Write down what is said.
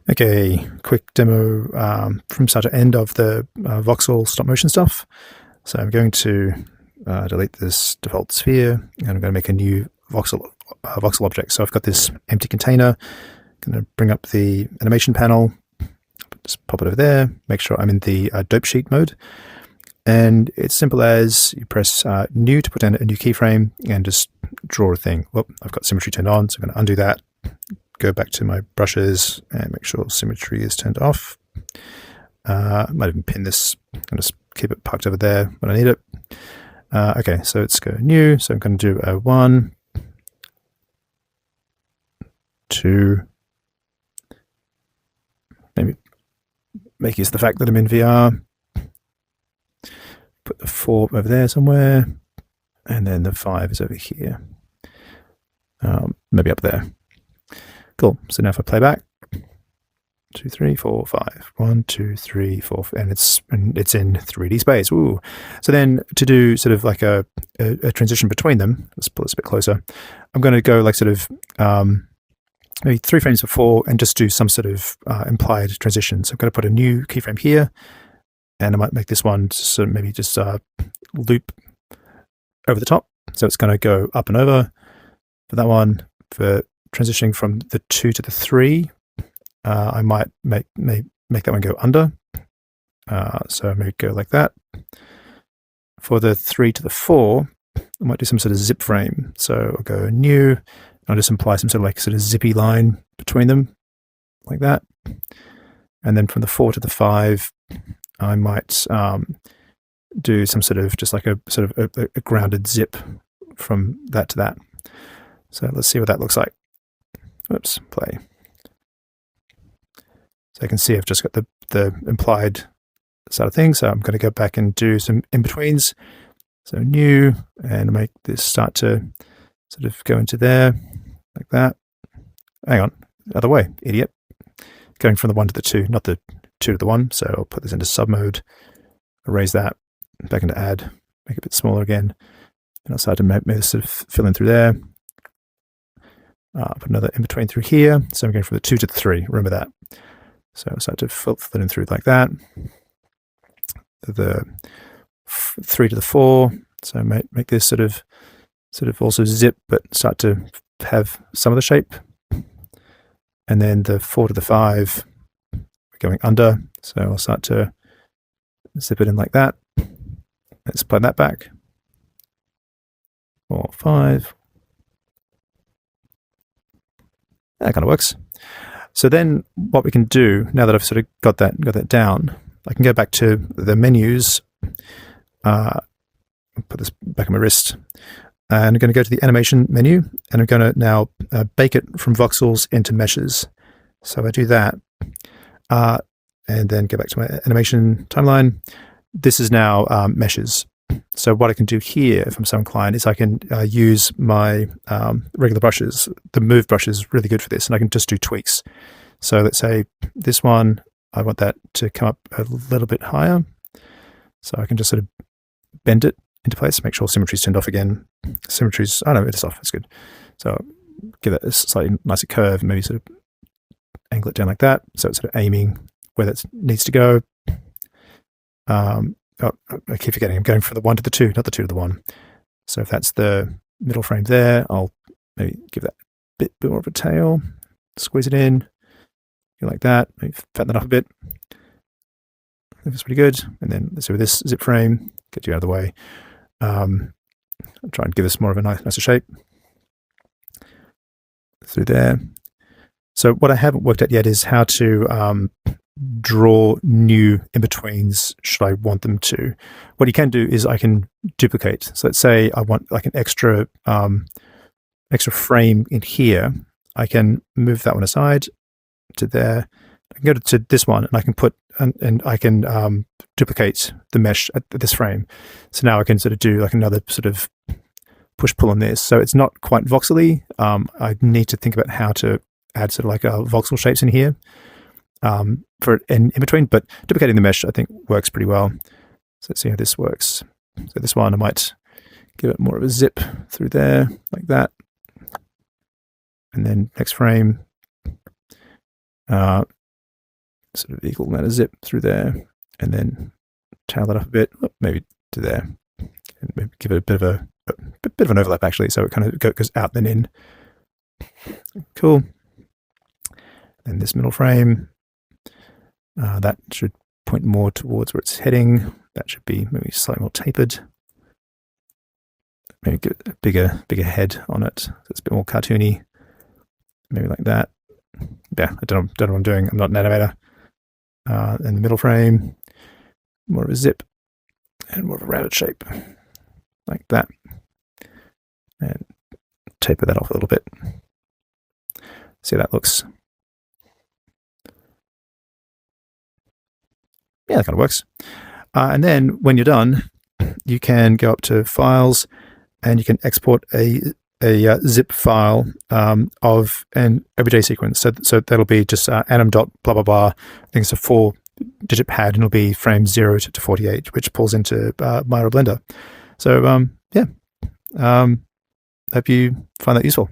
Okay, quick demo from start to end of the voxel stop motion stuff. So I'm going to delete this default sphere, and I'm going to make a new voxel object. So I've got this empty container. I'm going to bring up the animation panel, just pop it over there, make sure I'm in the dope sheet mode. And it's simple as you press new to put in a new keyframe and just draw a thing. Whoop, I've got symmetry turned on, so I'm going to undo that. Go back to my brushes and make sure symmetry is turned off. I might even pin this and just keep it parked over there when I need it. Okay, so let's go new. So I'm going to do a 1, 2, maybe make use of the fact that I'm in VR. Put the 4 over there somewhere, and then the 5 is over here. Maybe up there. Cool. So now if I play back, 2, 3, 4, 5. 1, 2, 3, 4, and it's in 3D space. Ooh. So then to do sort of like a transition between them, let's pull this a bit closer. I'm going to go like sort of maybe 3 frames before and just do some sort of implied transition. So I'm going to put a new keyframe here, and I might make this one sort of maybe just loop over the top. So it's going to go up and over for that one. For transitioning from the 2 to the 3, I might make that one go under. So maybe go like that. For the 3 to the 4, I might do some sort of zip frame. So I'll go new, and I'll just imply some sort of zippy line between them, like that. And then from the 4 to the 5, I might do some sort of just like a grounded zip from that to that. So let's see what that looks like. Oops, play. So I can see I've just got the implied side of things. So I'm going to go back and do some in-betweens. So new, and make this start to sort of go into there, like that. Hang on, other way, idiot. Going from the 1 to the 2, not the 2 to the 1. So I'll put this into sub mode, erase that, back into add, make it a bit smaller again. And I'll start to make this sort of fill in through there. Put another in between through here. So I'm going from the 2 to the 3. Remember that. So I'll start to fill in through like that. The 3 to the 4. So make this sort of also zip, but start to have some of the shape. And then the 4 to the 5, going under. So I'll start to zip it in like that. Let's play that back. 4, 5. That kind of works. So then what we can do, now that I've sort of got that down, I can go back to the menus, put this back on my wrist, and I'm going to go to the animation menu, and I'm going to now bake it from voxels into meshes. So I do that, and then go back to my animation timeline. This is now meshes. So what I can do here, if I'm so inclined, is I can use my regular brushes. The move brush is really good for this, and I can just do tweaks. So let's say this one, I want that to come up a little bit higher. So I can just sort of bend it into place, make sure symmetry's turned off again. Symmetry's, oh no, it's off, it's good. So give it a slightly nicer curve, maybe sort of angle it down like that. So it's sort of aiming where that needs to go. Oh, I keep forgetting, I'm going from the 1 to the 2, not the 2 to the 1. So if that's the middle frame there, I'll maybe give that a bit more of a tail, squeeze it in, go like that, maybe fatten that up a bit. I think that's pretty good. And then let's do with this zip frame, get you out of the way. I'll try and give this more of a nicer shape through there. So what I haven't worked out yet is how to draw new in-betweens should I want them to. What you can do is I can duplicate. So let's say I want like an extra frame in here. I can move that one aside to there. I can go to this one, and I can put and I can duplicate the mesh at this frame. So now I can sort of do like another sort of push-pull on this. So it's not quite voxely. I need to think about how to add sort of like voxel shapes in here. For in between, but duplicating the mesh I think works pretty well. So let's see how this works. So this one I might give it more of a zip through there like that, and then next frame sort of equal amount of zip through there, and then tail that up a bit, maybe to there, and maybe give it a bit of an overlap actually, so it kind of goes out then in. Cool. Then this middle frame, that should point more towards where it's heading. That should be maybe slightly more tapered. Maybe give it a bigger head on it, so it's a bit more cartoony. Maybe like that. Yeah, I don't know what I'm doing. I'm not an animator. And the middle frame, more of a zip and more of a rounded shape, like that. And taper that off a little bit. See how that looks. Yeah, that kind of works. And then when you're done, you can go up to Files, and you can export a zip file of an everyday sequence. So that'll be just anim dot blah blah blah. I think it's a 4-digit pad, and it'll be frames 0 to 48, which pulls into Maya or Blender. So yeah, hope you find that useful.